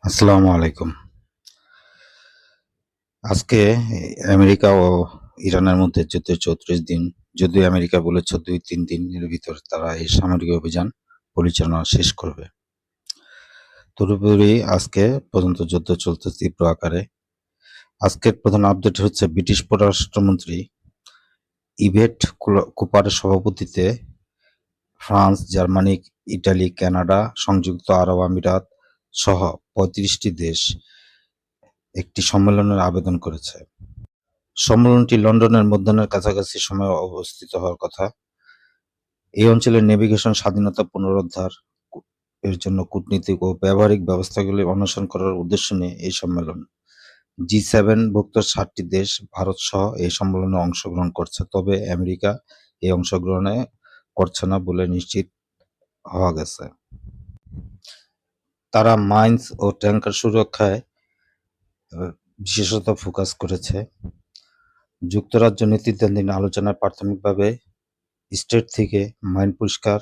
আসসালামু আলাইকুম। আজকে আমেরিকা ও ইরানের মধ্যে যুদ্ধ ৩৪ দিন। যদিও আমেরিকা বলেছে ২-৩ দিনের ভিতর তারা এই সামরিক অভিযান পরিচালনা শেষ করবে। তদুপরি আজকে পর্যন্ত যুদ্ধ চলছে তীব্র আকারে। আজকের প্রধান আপডেট হচ্ছে ব্রিটিশ পররাষ্ট্রমন্ত্রী ইভেট কুপারের সভাপতিত্বে ফ্রান্স, জার্মানি, ইটালি, কানাডা, সংযুক্ত আরব আমিরাত সহ ৩৫টি দেশ একটি সম্মেলনের আবেদন করেছে। সম্মেলনটি লন্ডনের মধ্যাহ্নের কাছাকাছি সময়ে অবস্থিত হওয়ার কথা। এই অঞ্চলের নেভিগেশন স্বাধীনতা পুনরুদ্ধার এর জন্য কূটনীতিক ও ব্যবহারিক ব্যবস্থাগুলি অন্বেষণ করার উদ্দেশ্য নিয়ে এই সম্মেলন। জি7 ভুক্ত 7টি দেশ ভারত সহ এই সম্মেলনে অংশগ্রহণ করছে, তবে আমেরিকা এই অংশগ্রহণে করছে না বলে নিশ্চিত হওয়া গেছে। তারা মাইন্স ও ট্যাঙ্কার সুরক্ষায় বিশেষত ফোকাস করেছে। যুক্তরাজ্য নেতৃত্বাধীন আলোচনায় প্রাথমিকভাবে স্টেট থেকে মাইন পরিষ্কার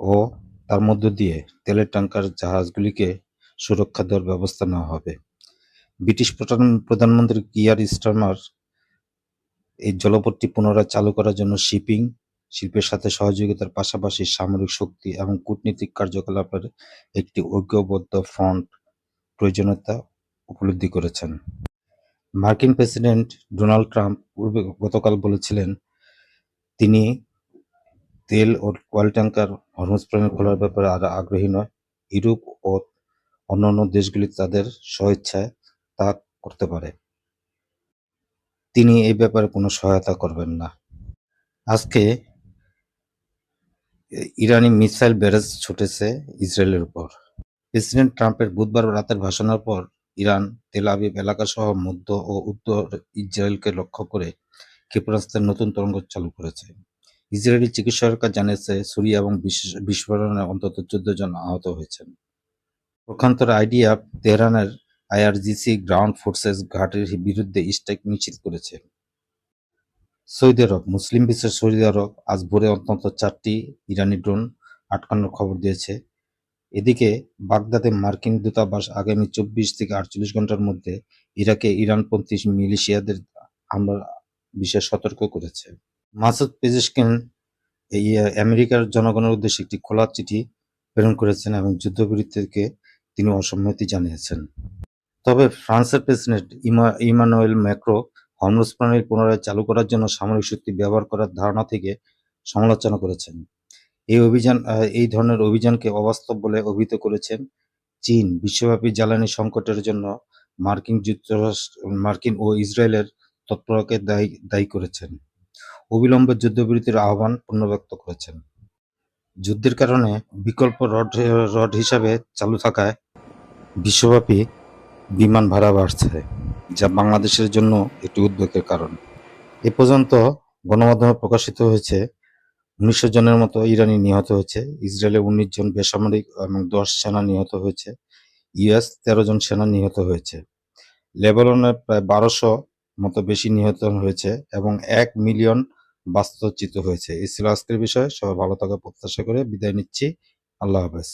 ও তার মধ্য দিয়ে তেলের ট্যাঙ্কার জাহাজগুলিকে সুরক্ষা দেওয়ার ব্যবস্থা নেওয়া হবে। ব্রিটিশ প্রধানমন্ত্রী কিয়ার স্টারমার এই জলপথটি পুনরায় চালু করার জন্য শিপিং শিল্পের সাথে সহযোগিতার পাশাপাশি সামরিক শক্তি এবং কূটনীতিক কার্যকলাপের একটি ঐক্যবদ্ধ ফ্রন্ট প্রয়োজনীয়তা উপলব্ধি করেছেন। মার্কিন প্রেসিডেন্ট ডোনাল্ড ট্রাম্প পূর্বে গতকাল বলেছিলেন তিনি তেল ও অয়েল ট্যাঙ্কার হরমুজ প্রণালী খোলার ব্যাপারে আর আগ্রহী নয়। ইউরোপ ও অন্যান্য দেশগুলি তাদের স্বইচ্ছায় তা করতে পারে। তিনি এই ব্যাপারে কোনো সহায়তা করবেন না। আজকে ইরানি মিসাইল ব্যারেজ ছুটেছে ইসরায়েলের উপর। প্রেসিডেন্ট ট্রাম্পের বুধবার রাতের ভাষণের পর ইরান তেল আবিব এলাকাসহ মধ্য ও উত্তর ইসরায়েলকে লক্ষ্য করে ক্ষেপণাস্ত্রের নতুন তরঙ্গ চালু করেছে। ইসরায়েলি চিকিৎসা সরকার জানিয়েছে সিরিয়া এবং বিস্ফোরণে অন্তত ১৪ জন আহত হয়েছেন। পক্ষান্তরে আইডিএফ তেহরানের আইআরজিসি গ্রাউন্ড ফোর্সেস ঘাঁটির বিরুদ্ধে স্ট্রাইক নিশ্চিত করেছে। সৌদি আরব মুসলিম বিশ্বের সৌদি আরব আজ ভোরে অন্তত 4টি ইরানি ড্রোন আটকানোর খবর দিয়েছে। এদিকে বাগদাদে মার্কিন দূতাবাস আগামী 24 থেকে 48 ঘন্টার মধ্যে ইরাকে ইরানপন্থী মিলিশিয়াদের হামলার বিষয়ে সতর্ক করেছে। মাসুদ পেজেশকিন এই আমেরিকার জনগণের উদ্দেশ্যে একটি খোলা চিঠি প্রেরণ করেছেন এবং যুদ্ধবিরতিকে তিনি অসম্মতি জানিয়েছেন। তবে ফ্রান্সের প্রেসিডেন্ট ইমানুয়েল ম্যাক্রো হরমুজ প্রণালী পুনরায় চালু করার জন্য সামরিক শক্তি ব্যবহার করার ধারণা থেকে সমালোচনা করেছেন। এই ধরনের অভিযানকে অবাস্তব বলে অভিহিত করেছেন। চীন বিশ্বব্যাপী জ্বালানি সংকটের জন্য মার্কিন ও ইসরায়েলের তৎপরতাকে দায়ী করেছেন। অবিলম্বে যুদ্ধবিরতির আহ্বান পুনর্ব্যক্ত করেছেন। যুদ্ধের কারণে বিকল্প রড হিসাবে চালু থাকায় বিশ্বব্যাপী বিমান ভাড়া বাড়ছে, যা বাংলাদেশের জন্য একটি উদ্বেগের কারণ। এ পর্যন্ত গণমাধ্যমে প্রকাশিত হয়েছে ১৯০০ জনের মতো ইরানি নিহত হয়েছে, ইসরায়েলে ১৯ জন বেসামরিক এবং ১০ সেনা নিহত হয়েছে, ইউএস ১৩ জন সেনা নিহত হয়েছে, লেবাননে প্রায় ১২০০ মতো বেশি নিহত হয়েছে এবং ১ মিলিয়ন বাস্তুচ্যুত হয়েছে। এই ছিল আজকের বিষয়। সবাই ভালো থাকার প্রত্যাশা করে বিদায় নিচ্ছি। আল্লাহ হাফেজ।